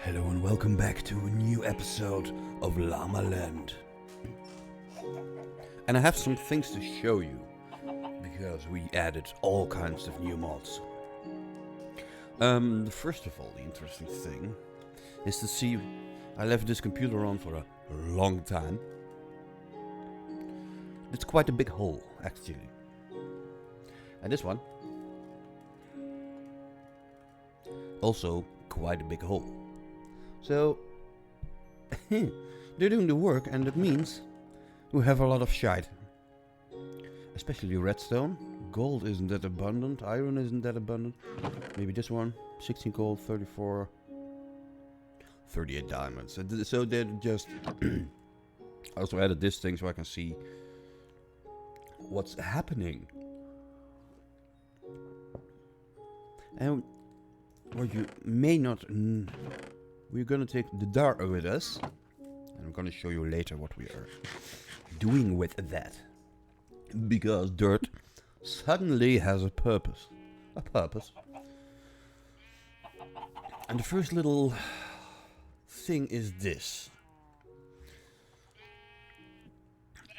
Hello and welcome back to a new episode of Llamaland. And I have some things to show you, because we added all kinds of new mods. First of all, the interesting thing is to see, I left this computer on for a long time. It's quite a big hole, actually. And this one, also quite a big hole. So, they're doing the work, and that means we have a lot of shite. Especially redstone. Gold isn't that abundant, iron isn't that abundant. Maybe this one, 16 gold, 34, 38 diamonds. So they're just... I also added this thing so I can see what's happening. And what you may not... We're gonna take the dirt with us, and I'm gonna show you later what we are doing with that. Because dirt suddenly has a purpose. And the first little thing is this.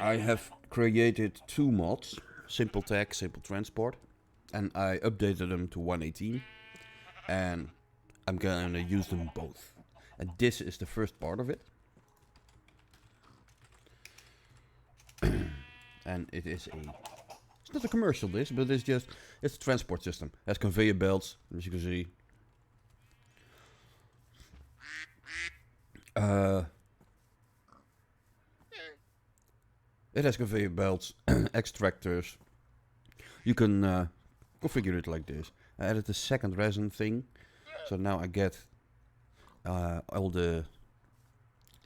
I have created two mods, Simple Tech, Simple Transport, and I updated them to 1.18, and I'm gonna use them both. And this is the first part of it. And it is it's not a commercial this, but it's a transport system. It has conveyor belts, as you can see. It has conveyor belts, extractors. You can configure it like this. I added the second resin thing, so now I get all the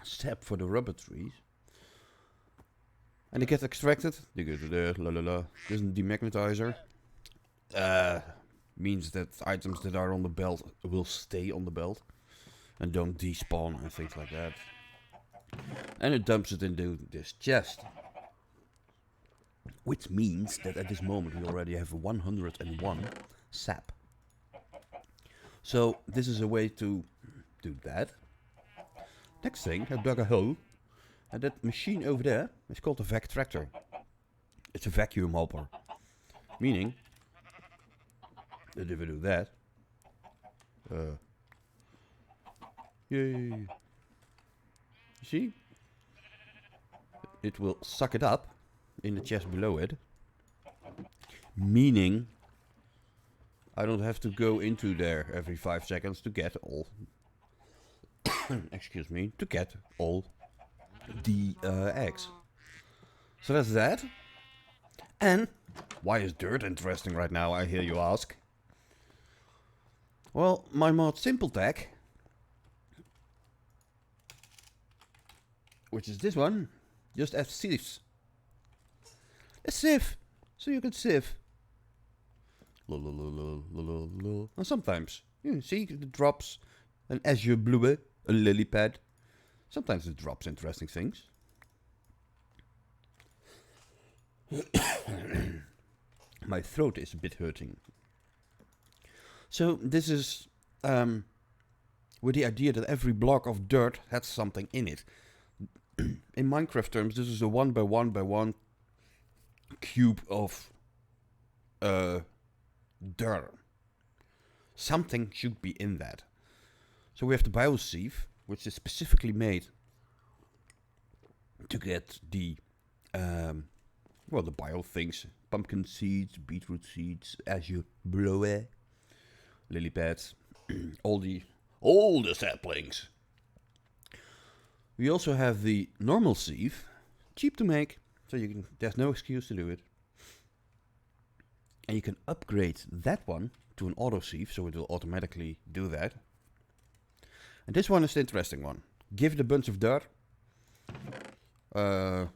sap for the rubber trees. And they get extracted. They go to there, This is a demagnetizer. Means that items that are on the belt will stay on the belt and don't despawn and things like that. And it dumps it into this chest. Which means that at this moment we already have 101 sap. So this is a way to do that. Next thing, I dug a hole. And that machine over there is called a Vac Tractor. It's a vacuum hopper. Meaning that if we do that, yay! You see? It will suck it up in the chest below it. Meaning I don't have to go into there every 5 seconds to get all excuse me, to get all the eggs. So that's that. And why is dirt interesting right now, I hear you ask? Well, my mod Simple Tech, which is this one, just adds sieves. A sieve, so you can sieve. And sometimes, you see, it drops an azure blue, a lily pad. Sometimes it drops interesting things. My throat is a bit hurting. So this is with the idea that every block of dirt has something in it. In Minecraft terms, this is a 1 by 1 by 1 cube of dirt. Something should be in that. So we have the biosieve, which is specifically made to get the the bio things: pumpkin seeds, beetroot seeds, azure blue, lily pads, all the saplings. We also have the normal sieve, cheap to make, so there's no excuse to do it. And you can upgrade that one to an auto sieve, so it will automatically do that. And this one is the interesting one. Give it a bunch of dirt. I'm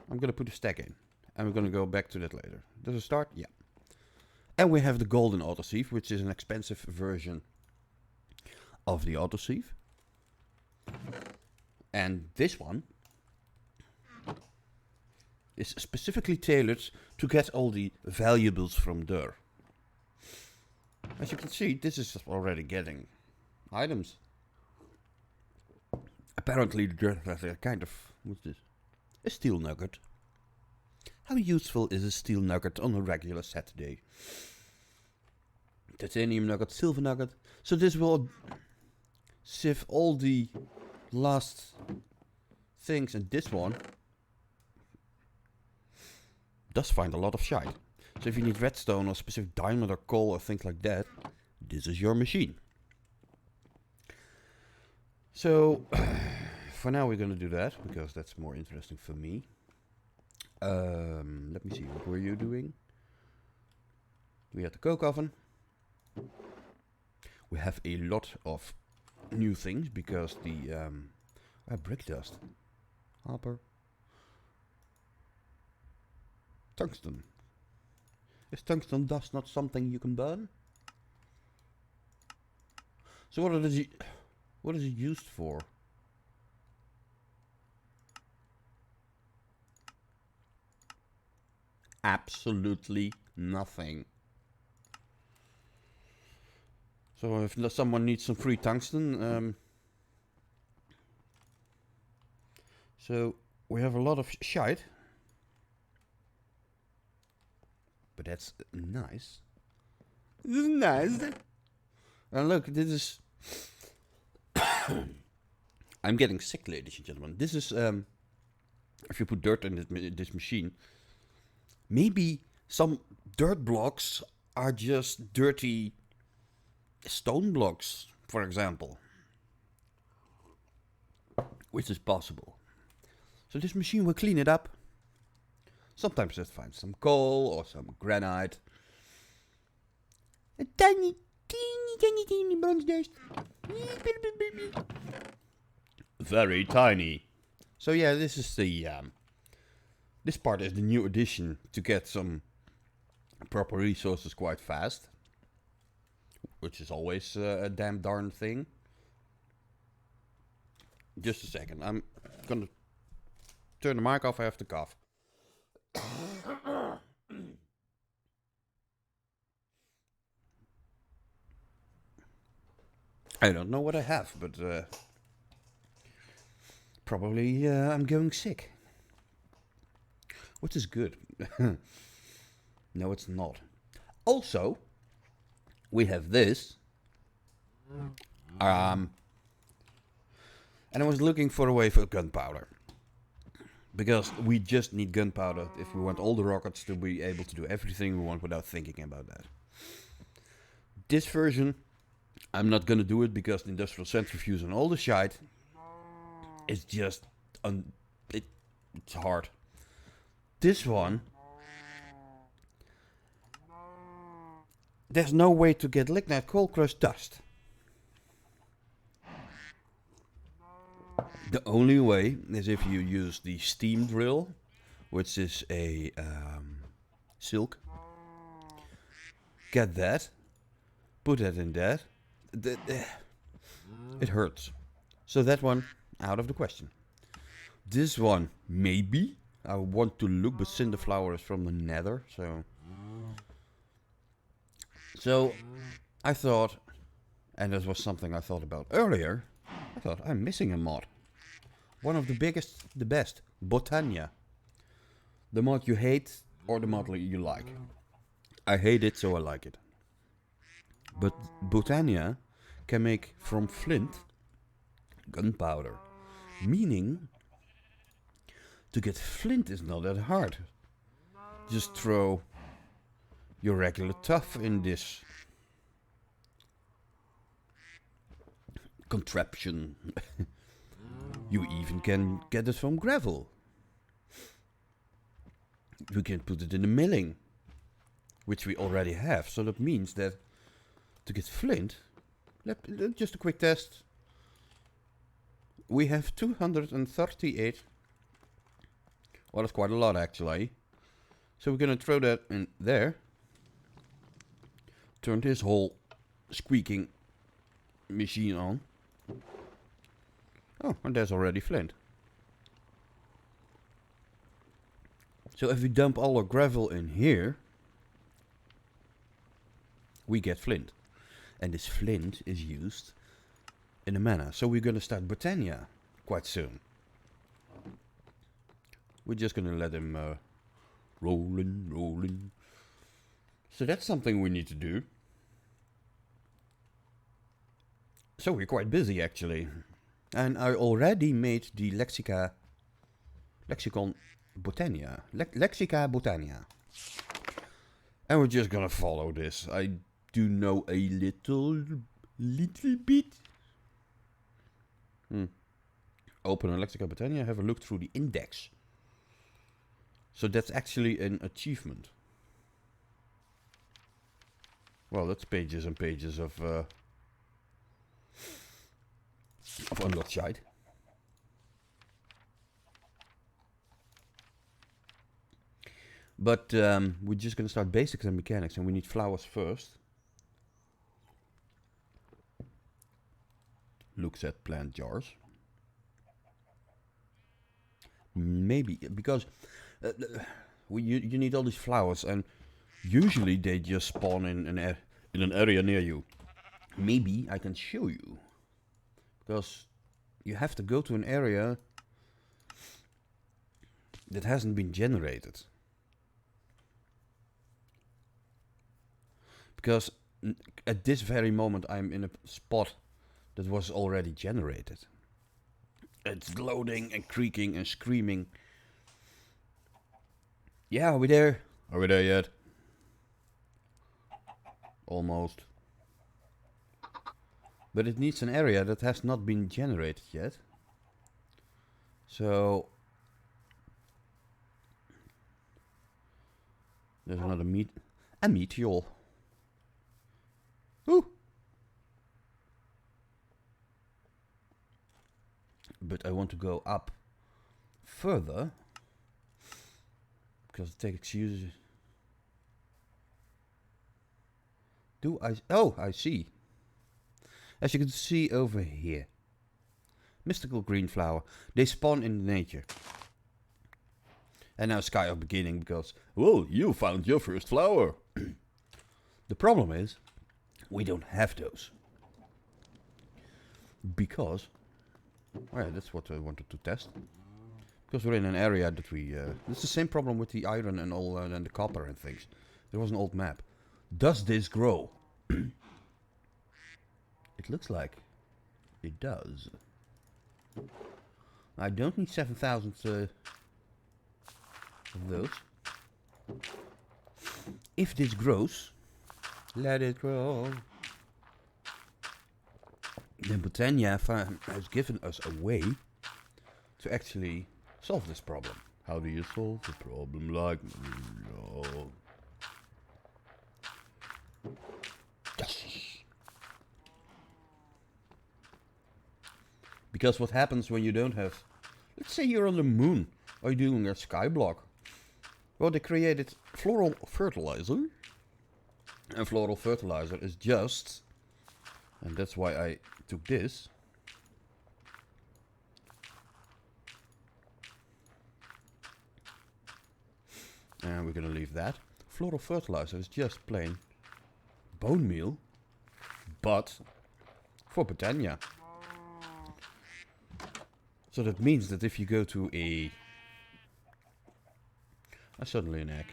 gonna put a stack in, and we're gonna go back to that later. Does it start? Yeah. And we have the golden autosieve, which is an expensive version of the autosieve. And this one is specifically tailored to get all the valuables from dirt. As you can see, this is already getting items. Apparently, there's a kind of, what's this? A steel nugget. How useful is a steel nugget on a regular Saturday? Titanium nugget, silver nugget. So this will sieve all the last things, and this one does find a lot of shite. So if you need redstone or specific diamond or coal or things like that, this is your machine. So for now we're gonna do that because that's more interesting for me. Let me see, what were you doing? We had the coke oven. We have a lot of new things because the brick dust, Harper, tungsten. Is tungsten dust not something you can burn? So what is it used for? Absolutely nothing. So if someone needs some free tungsten, so we have a lot of shite, but that's nice. This is nice. And look, this is. I'm getting sick, ladies and gentlemen. This is if you put dirt in this machine, maybe some dirt blocks are just dirty stone blocks, for example, which is possible. So this machine will clean it up. Sometimes it finds some coal or some granite. A tiny bronze dust. Very tiny. So yeah, this is the this part is the new addition to get some proper resources quite fast, which is always a damn darn thing. Just a second, I'm gonna turn the mic off. I have to cough. I don't know what I have, but probably I'm going sick. Which is good. No, it's not. Also, we have this. And I was looking for a way for gunpowder. Because we just need gunpowder if we want all the rockets to be able to do everything we want without thinking about that. This version, I'm not gonna do it because the industrial centrifuge and all the shite is just it's hard. This one, there's no way to get lignite coal crushed dust. The only way is if you use the steam drill, which is a silk. Get that, put that in that. It hurts. So that one, out of the question. This one, maybe. I want to look, but Cinderflower is from the nether, so I thought, and this was something I thought about earlier, I thought, I'm missing a mod. One of the biggest, the best, Botania. The mod you hate, or the mod you like. I hate it, so I like it. But Botania can make from flint gunpowder. Meaning, to get flint is not that hard. Just throw your regular tuff in this contraption. You even can get it from gravel. You can put it in the milling, which we already have. So that means that to get flint, just a quick test. We have 238. Well, that's quite a lot actually. So we're gonna throw that in there. Turn this whole squeaking machine on. Oh, and there's already flint. So if we dump all our gravel in here, we get flint. And this flint is used in a manner. So we're gonna start Botania. quite soon. We're just gonna let him rolling. So that's something we need to do. So we're quite busy actually. And I already made the Lexicon Botania. Lexica Botania. And we're just gonna follow this. I do know a little bit. Open a Lexica Botania, have a look through the index. So that's actually an achievement. Well, that's pages and pages of unlocked shite. But we're just gonna start basics and mechanics, and we need flowers first. Looks at plant jars. Maybe because you need all these flowers, and usually they just spawn in an area near you. Maybe I can show you, because you have to go to an area that hasn't been generated. Because at this very moment I'm in a spot that was already generated. It's loading and creaking and screaming. Yeah, are we there? Are we there yet? Almost. But it needs an area that has not been generated yet. So there's another a meteor. Ooh. But I want to go up further because it takes excuses. Oh, I see. As you can see over here, mystical green flower. They spawn in nature. And now sky of beginning because, well, you found your first flower. The problem is, we don't have those. Because, well, yeah, that's what I wanted to test. Because we're in an area that we, it's the same problem with the iron and all, and the copper and things. There was an old map. Does this grow? It looks like it does. I don't need 7,000 of those. If this grows, let it grow. Then Botania has given us a way to actually solve this problem. How do you solve the problem like no? Yes. Because what happens when you don't have... Let's say you're on the moon. Or you're doing a skyblock. Well, they created Floral Fertilizer. And Floral Fertilizer is just... And that's why I took this. And we're gonna leave that. Floral Fertilizer is just plain bone meal. But for Botania. So that means that if you go to a... suddenly an egg.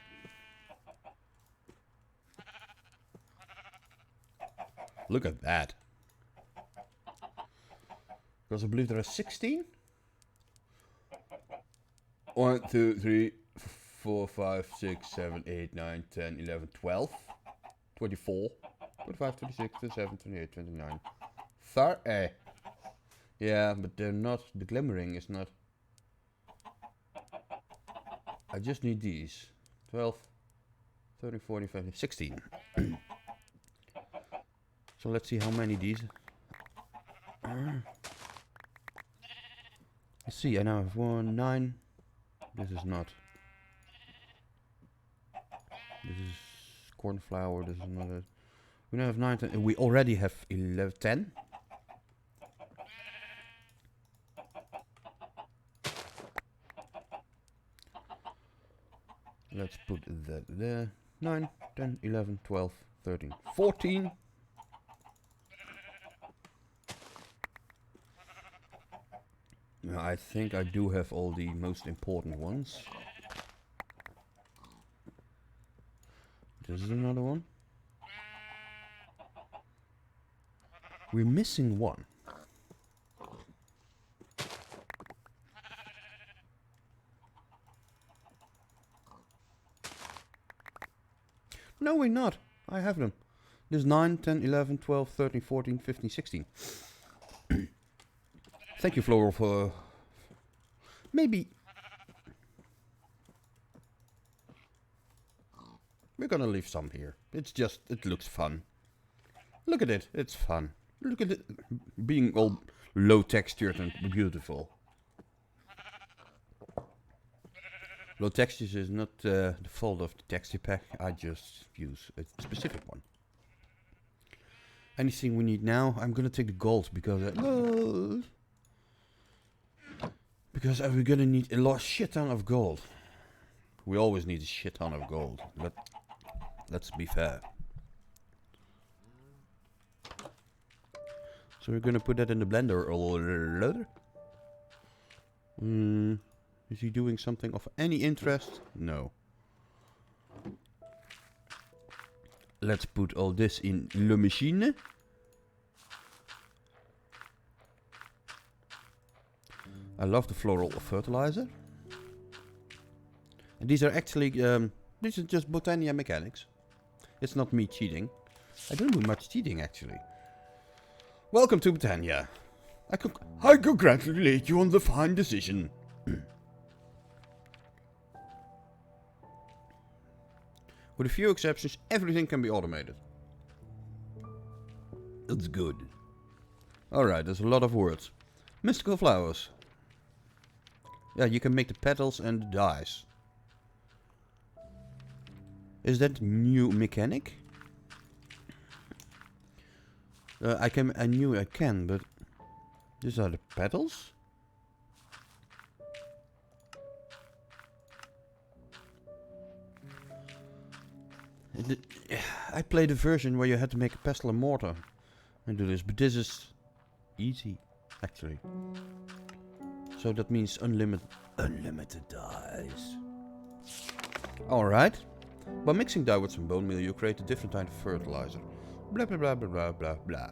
Look at that. Because I believe there are 16? 1, 2, 3, 4, 5, 6, 7, 8, 9, 10, 11, 12, 24, 25, 26, 27, 28, 29, 30. Yeah, but they're not, the glimmering is not. I just need these. 12, 13, 14, 15, 16. So let's see how many these. Let's see, I now have 1, 9. This is not. This is cornflower, this is another. We now have 9, 10. We already have 11, 10. Let's put that there. 9, 10, 11, 12, 13, 14. I think I do have all the most important ones. This is another one. We're missing one. No, we're not. I have them. There's 9, 10, 11, 12, 13, 14, 15, 16. Thank you, Floral, for... Maybe... We're gonna leave some here. It's just... It looks fun. Look at it. It's fun. Look at it being all low textured and beautiful. Low textures is not the fault of the texture pack. I just use a specific one. Anything we need now, I'm gonna take the gold because we're gonna need a shit ton of gold. We always need a shit ton of gold, but let's be fair. So we're gonna put that in the blender a little later. Is he doing something of any interest? No. Let's put all this in the machine. I love the Floral Fertilizer. And these are actually, this is just Botania mechanics. It's not me cheating. I don't do much cheating actually. Welcome to Botania. I congratulate you on the fine decision. With a few exceptions, everything can be automated. It's good. Alright, there's a lot of words. Mystical flowers. Yeah, you can make the petals and the dyes. Is that new mechanic? I knew I can, but these are the petals? I played a version where you had to make a pestle and mortar and do this, but this is easy, actually. So that means unlimited dyes. Alright. By mixing dye with some bone meal, you create a different kind of fertilizer. Blah blah blah blah blah blah blah.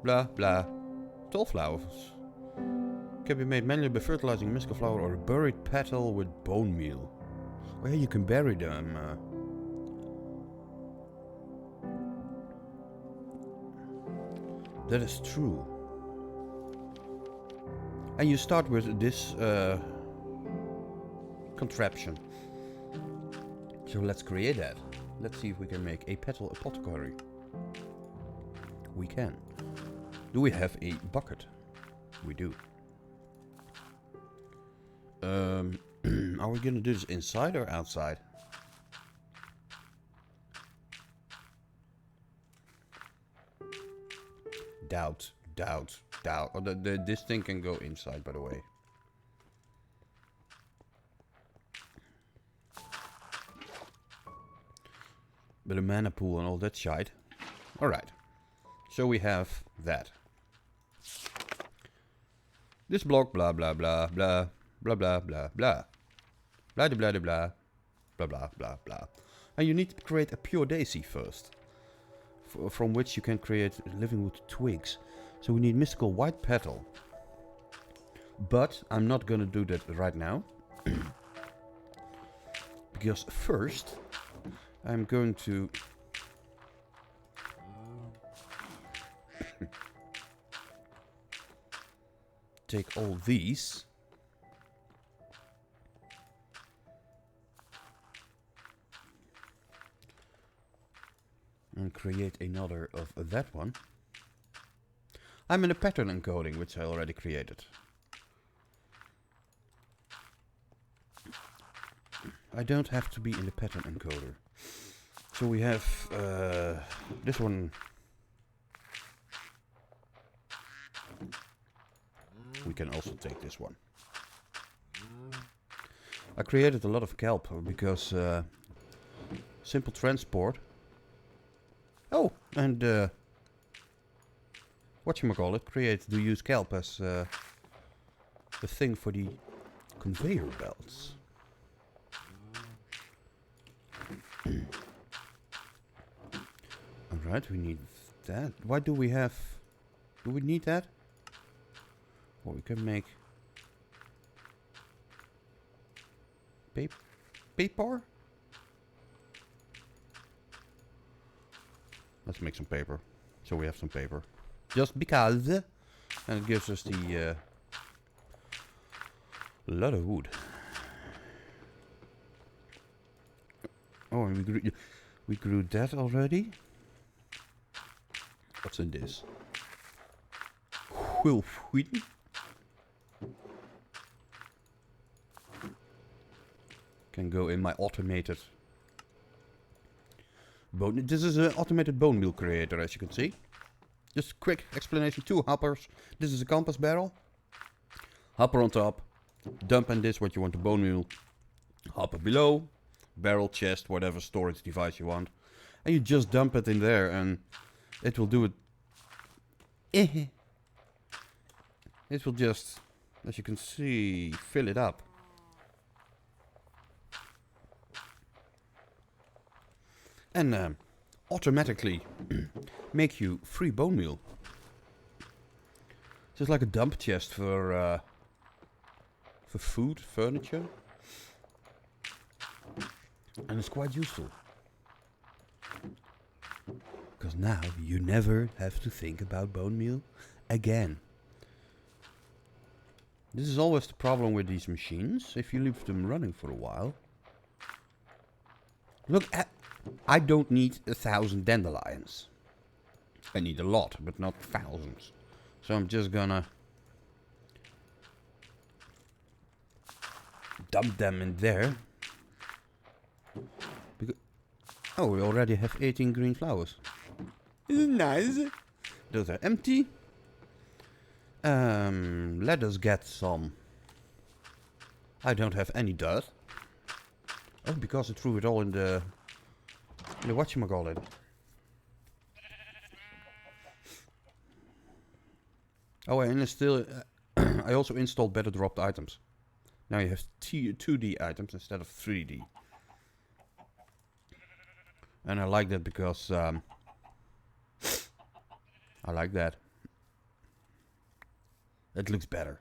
Blah blah. Tall flowers can be made manually by fertilizing a mystical flower or a buried petal with bone meal. Oh yeah, you can bury them. That is true. And you start with this contraption. So let's create that. Let's see if we can make a petal apothecary. We can. Do we have a bucket? We do. Are we gonna do this inside or outside? Doubt. Oh, this thing can go inside, by the way. But a mana pool and all that shite. Alright. So we have that. This block, blah blah blah blah blah blah blah blah blah blah blah blah blah blah blah blah. And you need to create a pure daisy first, from which you can create living wood twigs. So we need mystical white petal. But I'm not gonna do that right now. Because first I'm going to take all these and create another of that one. I'm in a pattern encoding which I already created. I don't have to be in the pattern encoder. So we have this one. We can also take this one. I created a lot of kelp because simple transport. Oh, and whatchamacallit, use kelp as a thing for the conveyor belts. Alright, we need that. Why do we have... Do we need that? Or we can make... paper? Let's make some paper. So we have some paper. Just because. And it gives us the... a lot of wood. Oh, and we grew that already. What's in this? Wheat. Can go in my automated bone. This is an automated bone meal creator, as you can see. Just quick explanation. 2 hoppers. This is a compass barrel. Hopper on top. Dump in this what you want to bone meal. Hopper below. Barrel, chest, whatever storage device you want. And you just dump it in there and it will do it. It will just, as you can see, fill it up. And automatically make you free bone meal. Just like a dump chest for food, furniture. And it's quite useful. Because now you never have to think about bone meal again. This is always the problem with these machines. If you leave them running for a while. Look at... I don't need 1,000 dandelions. I need a lot, but not thousands. So I'm just gonna... dump them in there. Oh, we already have 18 green flowers. Isn't nice? Those are empty. Let us get some. I don't have any dirt. Oh, because I threw it all in the whatchamacallit. Oh, and it's still... I also installed better dropped items. Now you have 2D items instead of 3D. And I like that because I like that. It looks better.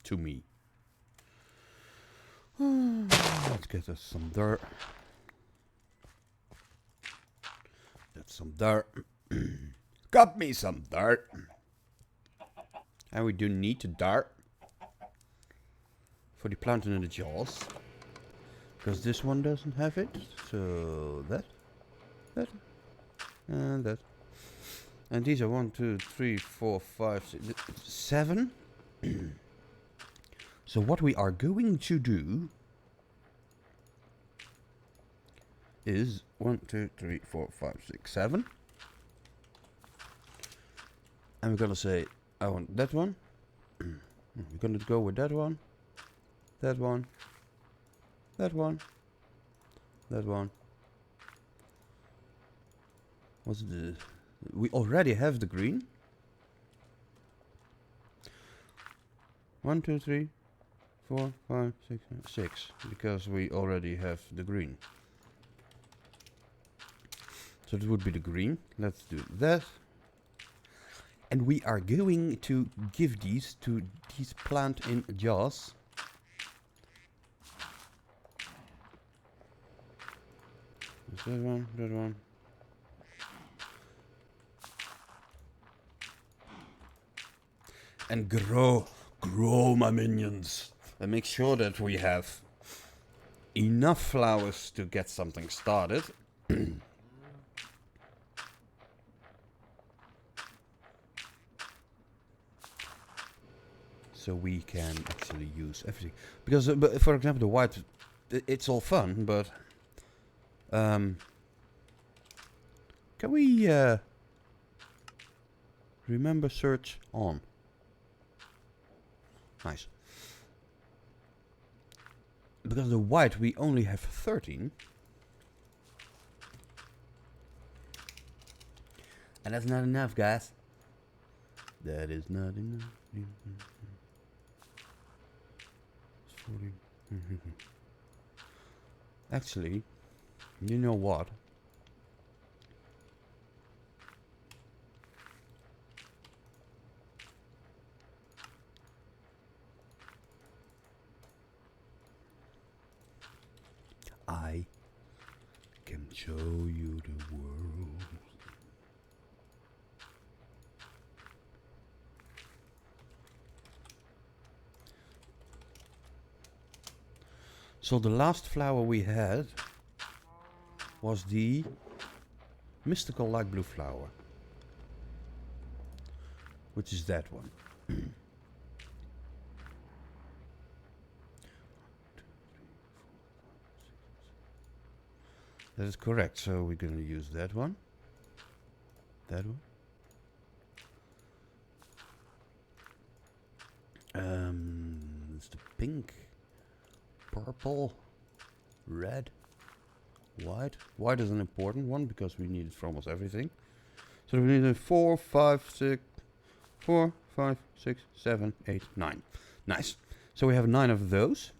To me. Let's get us some dirt. That's some dirt. Got me some dirt. And we do need the dirt. For the planting in the jaws. Because this one doesn't have it. So that. And that. And these are 1, 2, 3, 4, 5, 6, 7. So what we are going to do is 1, 2, 3, 4, 5, 6, 7. And we're gonna say, I want that one. We're gonna go with that one. That one. That one. That one. What's the... We already have the green. 1, 2, 3, 4, 5, 6, 6. Because we already have the green. So it would be the green. Let's do that. And we are going to give these to these plant in jars. That one, that one. And grow my minions. And make sure that we have enough flowers to get something started. So we can actually use everything. Because, for example, the white, it's all fun, but... can we remember search on? Nice. Because the white we only have 13. And that's not enough, guys. That is not enough. Actually, you know what? I can show you the world. So the last flower we had was the mystical light blue flower, which is that one. That is correct, so we're going to use that one. That one. It's the pink, purple, red, white. White is an important one because we need it for almost everything. So we need a 4, 5, 6, 4, 5, 6, 7, 8, 9. Nice. So we have 9 of those.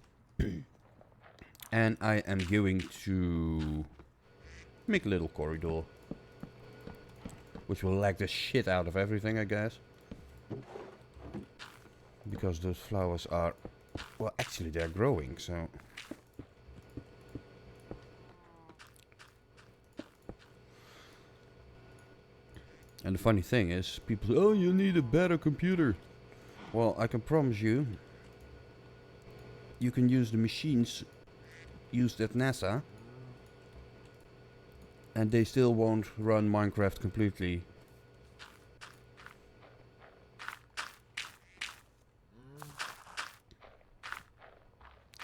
And I am going to make a little corridor, which will lag the shit out of everything, I guess. Because those flowers are, well, actually they're growing, so. And the funny thing is, people say, oh, you need a better computer. Well, I can promise you, you can use the machines used at NASA, and they still won't run Minecraft completely.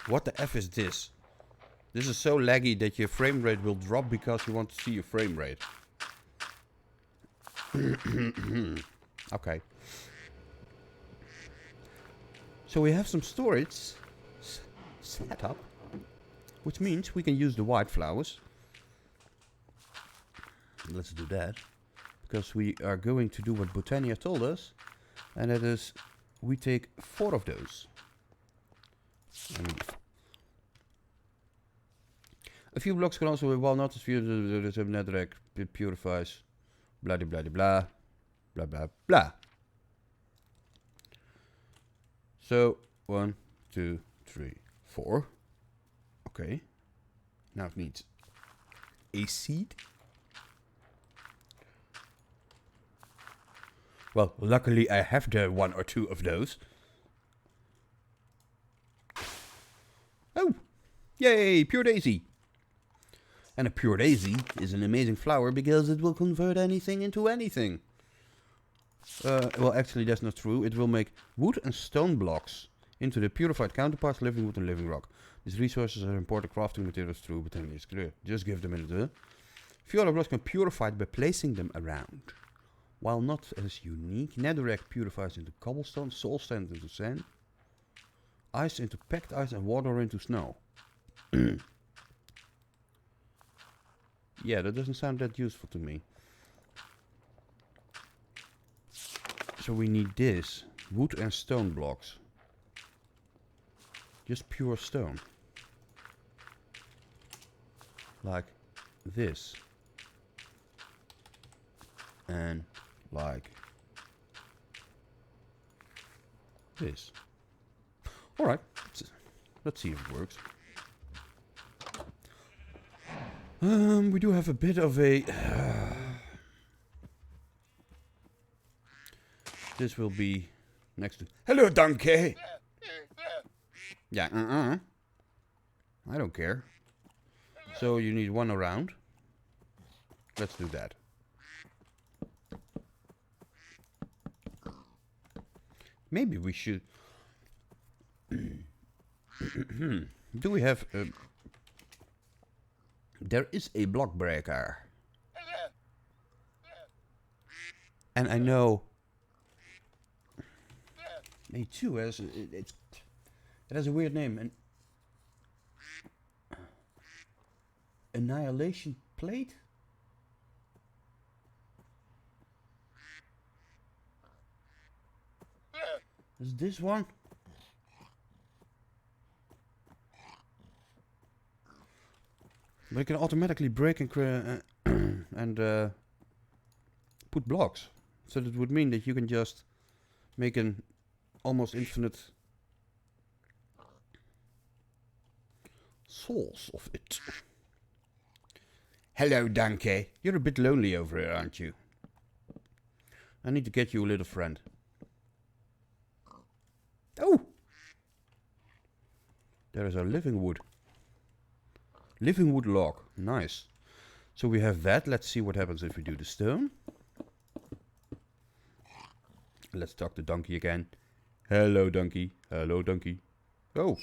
What the F is this? This is so laggy that your frame rate will drop because you want to see your frame rate. Okay. So we have some storage set up, which means we can use the white flowers. Let's do that, because we are going to do what Botania told us, and that is we take 4 of those. A few blocks can also be well noticed via the netherrack purifies blah blah blah blah blah blah blah. So 1, 2, 3, 4. Okay. Now it needs a seed. Well, luckily I have the 1 or 2 of those. Oh! Yay! Pure daisy! And a pure daisy is an amazing flower because it will convert anything into anything. Well, actually that's not true. It will make wood and stone blocks into the purified counterparts, living wood and living rock. These resources are important crafting materials through Botania is clear. Just give them a minute. Few other blocks can be purified by placing them around. While not as unique, netherrack purifies into cobblestone, soul sand into sand, ice into packed ice, and water into snow. Yeah, that doesn't sound that useful to me. So we need this. Wood and stone blocks. Just pure stone. Like this. And like this. Alright, let's see if it works. We do have a bit of a... this will be next to... Hello, donkey! Yeah, I don't care. So you need 1 around. Let's do that. Maybe we should... do we have... there is a block breaker. And I know... me too, it has a weird name. An annihilation plate? Is this one? But it can automatically break and and put blocks. So that would mean that you can just make an almost infinite source of it. Hello, Donkey. You're a bit lonely over here, aren't you? I need to get you a little friend. Oh! There is a living wood. Living wood log. Nice. So we have that. Let's see what happens if we do the stone. Let's talk to Donkey again. Hello, Donkey. Hello, Donkey. Oh.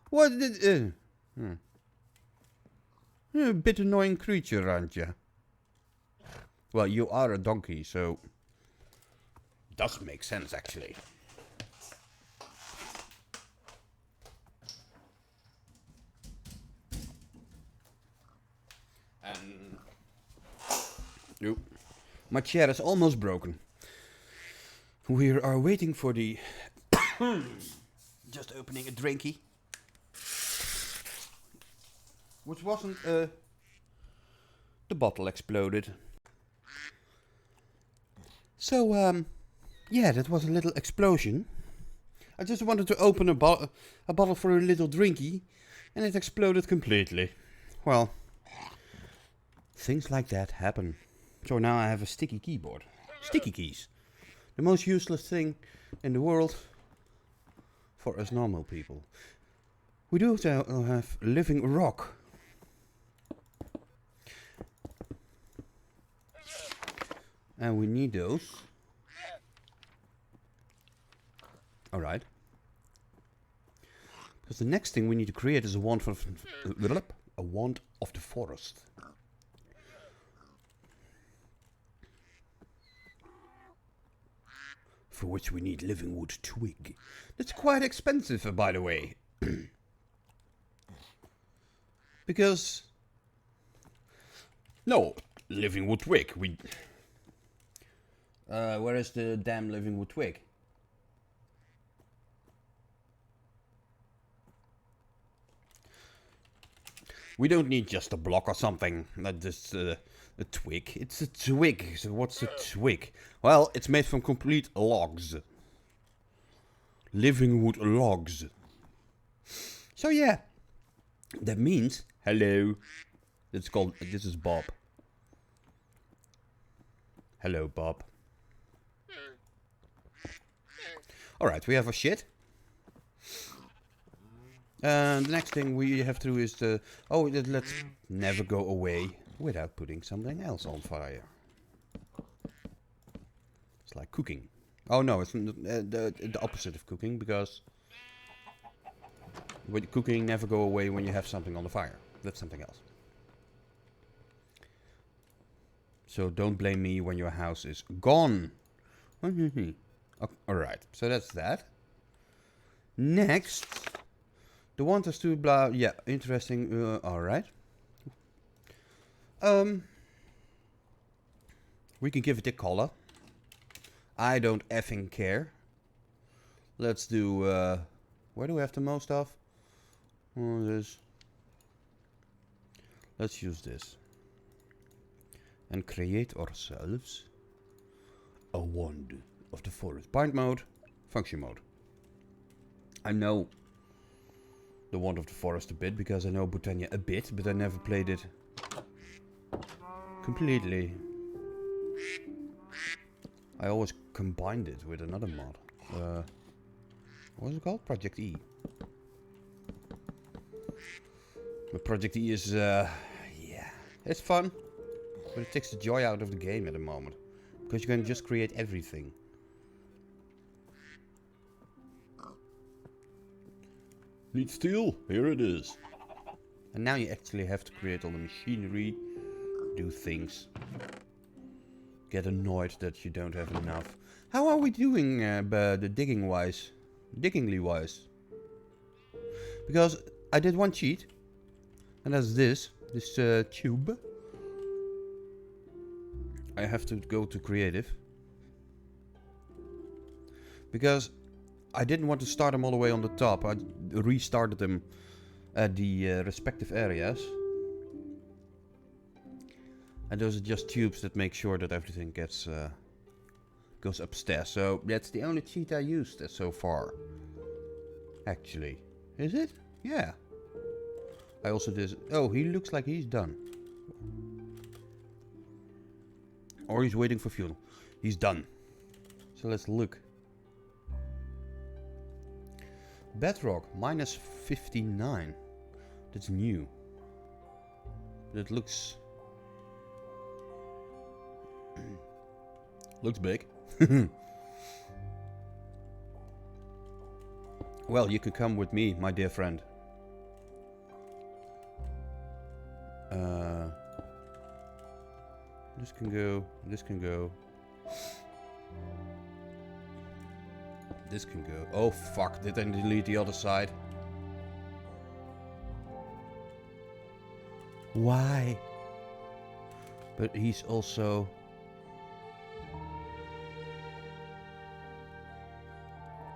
What did... You're a bit annoying creature, aren't you? Well, you are a donkey, so... Does make sense, actually. And... Nope. My chair is almost broken. We are waiting for the... Just opening a drinky. Which wasn't, the bottle exploded. So, yeah, that was a little explosion. I just wanted to open a bottle for a little drinky, and it exploded completely. Well, things like that happen. So now I have a sticky keyboard. Sticky keys. The most useless thing in the world for us normal people. We do also have living rock. And we need those. Alright. Because the next thing we need to create is a wand of the forest. For which we need living wood twig. That's quite expensive, by the way. Because... No, living wood twig. Where is the damn living wood twig? We don't need just a block or something. That is a twig. It's a twig. So what's a twig? Well, it's made from complete logs. Living wood logs. So yeah. That means... Hello. It's called... This is Bob. Hello, Bob. Alright, we have our shit. And the next thing we have to do is to... Oh, let's never go away without putting something else on fire. It's like cooking. Oh no, it's the opposite of cooking, because... With cooking never go away when you have something on the fire. That's something else. So don't blame me when your house is gone. Alright, so that's that. Next, the want us to blah. Yeah, interesting. Alright. We can give it a color. I don't effing care. Let's do. Where do we have the most of? Oh, this. Let's use this. And create ourselves a wand of the forest. Bind mode, function mode. I know the wand of the forest a bit because I know Botania a bit, but I never played it completely. I always combined it with another mod. What was it called? Project E. But Project E is, yeah, it's fun. But it takes the joy out of the game at the moment. Because you can just create everything. Need steel? Here it is. And now you actually have to create all the machinery. Do things. Get annoyed that you don't have enough. How are we doing the digging wise? Diggingly wise? Because I did one cheat. And that's this. This tube. I have to go to creative. Because I didn't want to start them all the way on the top. I restarted them at the respective areas. And those are just tubes that make sure that everything gets goes upstairs. So that's the only cheat I used so far. Actually. Is it? Yeah. I also did... Oh, he looks like he's done. Or he's waiting for fuel. He's done. So let's look. Bedrock, minus 59. That's new. That looks... looks big. Well, you can come with me, my dear friend. This can go, this can go. This can go. Oh fuck, did I delete the other side? Why? But he's also...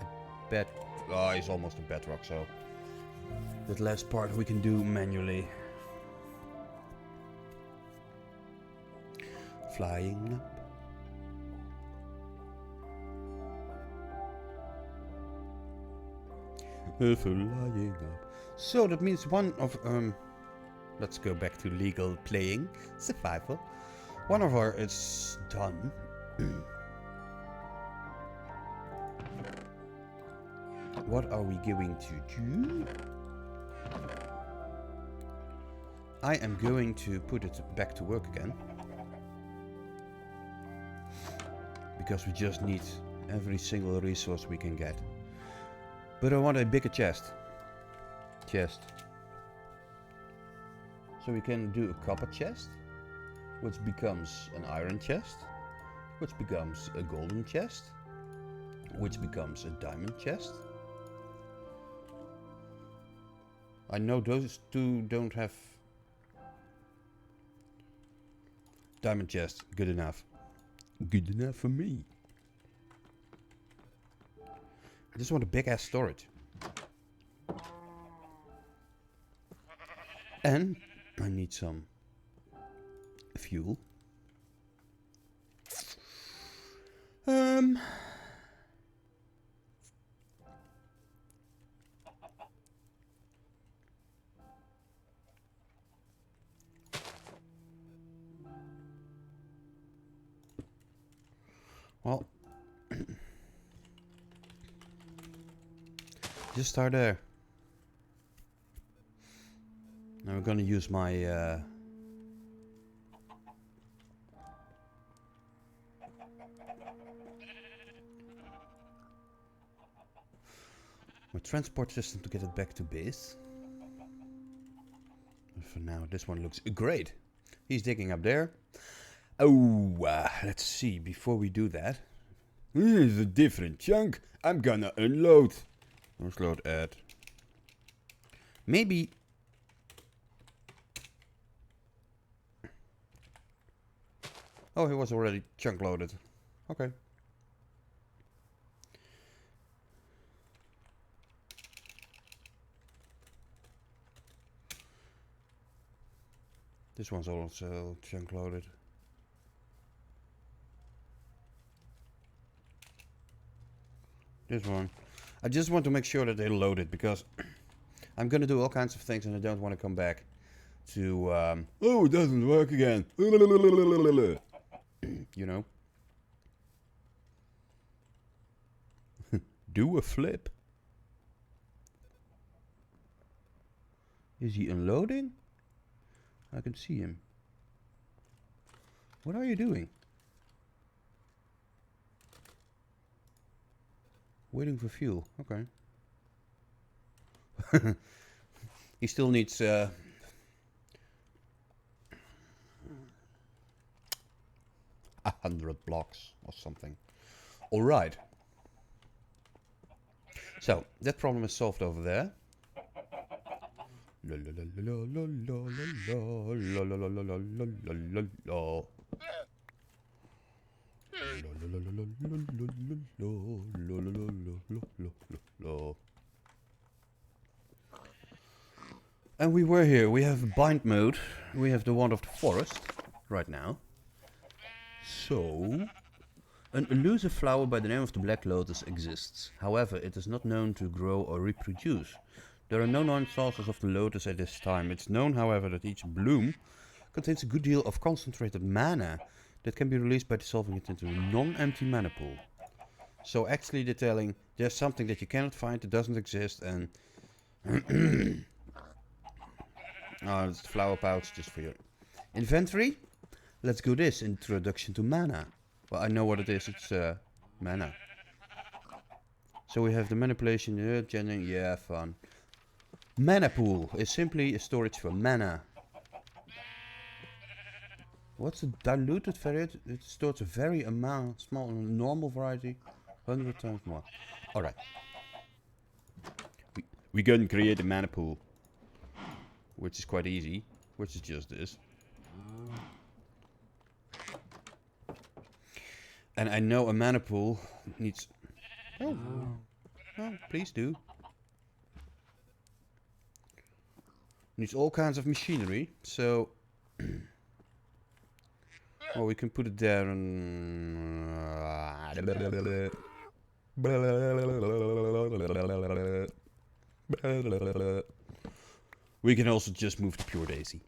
a bed... Oh, he's almost a bedrock, so... that last part we can do manually. Flying up. Flying up. So that means one of let's go back to legal playing survival. One of our is done. What are we going to do? I am going to put it back to work again. Because we just need every single resource we can get. But I want a bigger chest. So we can do a copper chest, which becomes an iron chest, which becomes a golden chest, which becomes a diamond chest. I know those two don't have diamond chest. Good enough. Good enough for me. I just want a big ass storage. And I need some fuel. Well, just start there. Now we're gonna use my my transport system to get it back to base. But for now, this one looks great. He's digging up there. Oh, let's see. Before we do that, here's a different chunk. I'm gonna unload. Load add. Maybe. Oh, he was already chunk loaded. Okay. This one's also chunk loaded. This one. I just want to make sure that they're loaded because I'm gonna do all kinds of things and I don't want to come back to oh, it doesn't work again. You know. Do a flip. Is he unloading? I can see him. What are you doing? Waiting for fuel. Okay. He still needs 100 blocks or something. All right. So that problem is solved over there. And we were here. We have bind mode. We have the wand of the forest, right now. So, an elusive flower by the name of the Black Lotus exists. However, it is not known to grow or reproduce. There are no known sources of the lotus at this time. It's known, however, that each bloom contains a good deal of concentrated mana that can be released by dissolving it into a non-empty mana pool. So actually they're telling there's something that you cannot find, that doesn't exist, and oh, it's the flower pouch just for your inventory. Let's go this, introduction to mana. Well, I know what it is, it's mana. So we have the manipulation, channeling, yeah, fun. Mana pool is simply a storage for mana. What's a diluted variety? It stores a very small normal variety, 100 times more. Alright. We can create a mana pool, which is quite easy, which is just this. And I know a mana pool needs... Oh, please do. Needs all kinds of machinery, so... well, we can put it there and... we can also just move to Pure Daisy.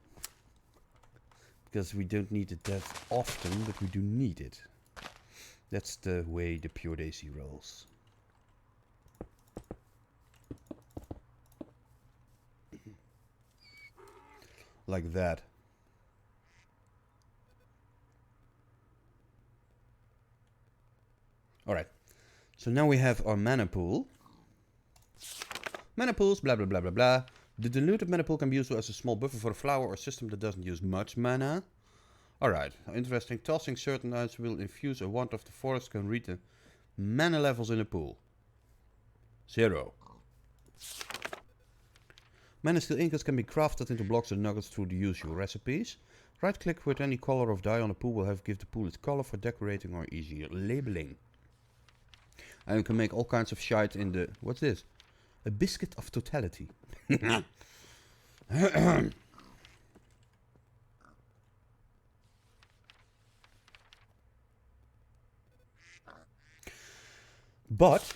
Because we don't need it that often, but we do need it. That's the way the Pure Daisy rolls. Like that. Alright. So now we have our mana pool. Mana pools, blah blah blah blah blah. The diluted mana pool can be used as a small buffer for a flower or system that doesn't use much mana. Alright, interesting. Tossing certain items will infuse a wand of the forest can read the mana levels in a pool. 0. Mana steel ingots can be crafted into blocks and nuggets through the usual recipes. Right click with any color of dye on a pool will give the pool its color for decorating or easier labeling. And you can make all kinds of shite in the... What's this? A biscuit of totality. But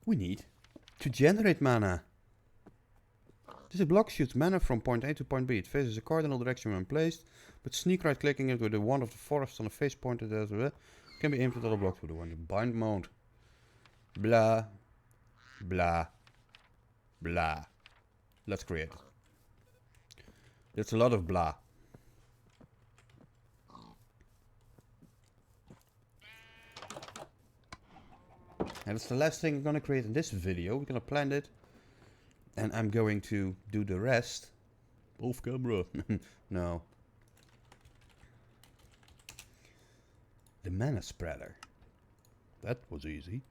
we need to generate mana. This block shoots mana from point A to point B. It faces a cardinal direction when placed, but sneak right clicking it with the wand of the forest on a face pointed as well can be aimed at other blocks with the one bind mode. Blah, blah, blah. Let's create it. That's a lot of blah. And it's the last thing I'm gonna create in this video. We're gonna plant it, and I'm going to do the rest off camera. No. The mana spreader. That was easy.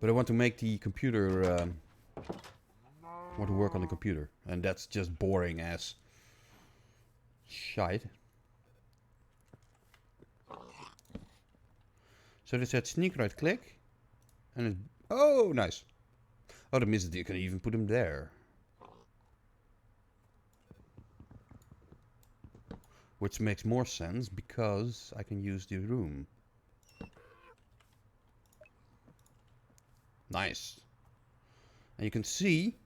But I want to make the computer... want to work on the computer. And that's just boring as shite. So they said sneak right click. And it... Oh, nice. Oh, that means that you can even put them there. Which makes more sense because I can use the room. Nice. And you can see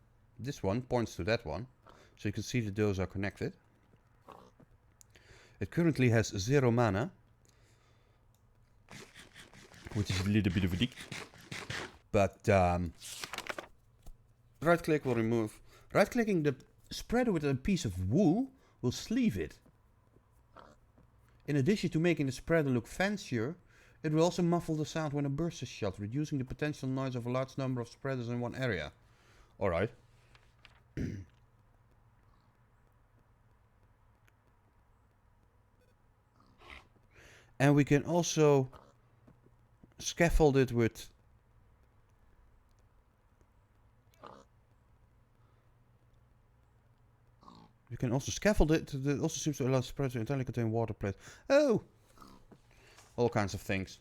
this one points to that one. So you can see that those are connected. It currently has 0 mana. Which is a little bit of a dick. But right click will remove. Right clicking the spreader with a piece of wool will sleeve it. In addition to making the spreader look fancier, it will also muffle the sound when a burst is shot, reducing the potential noise of a large number of spreaders in one area. Alright. And we can also scaffold it with... You can also scaffold it. It also seems to allow spread to entirely contain water plates. Oh! All kinds of things.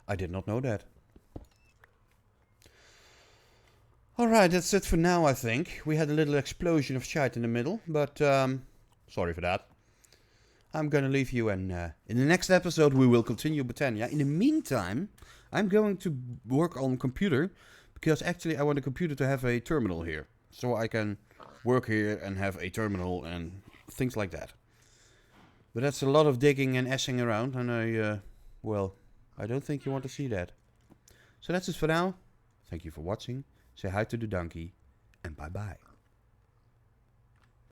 I did not know that. Alright, that's it for now, I think. We had a little explosion of shite in the middle, but sorry for that. I'm gonna leave you, and in the next episode we will continue Botania. In the meantime, I'm going to work on computer, because actually I want a computer to have a terminal here. So I can work here and have a terminal and things like that. But that's a lot of digging and essing around, and I don't think you want to see that. So that's it for now. Thank you for watching. Say hi to the donkey, and bye bye.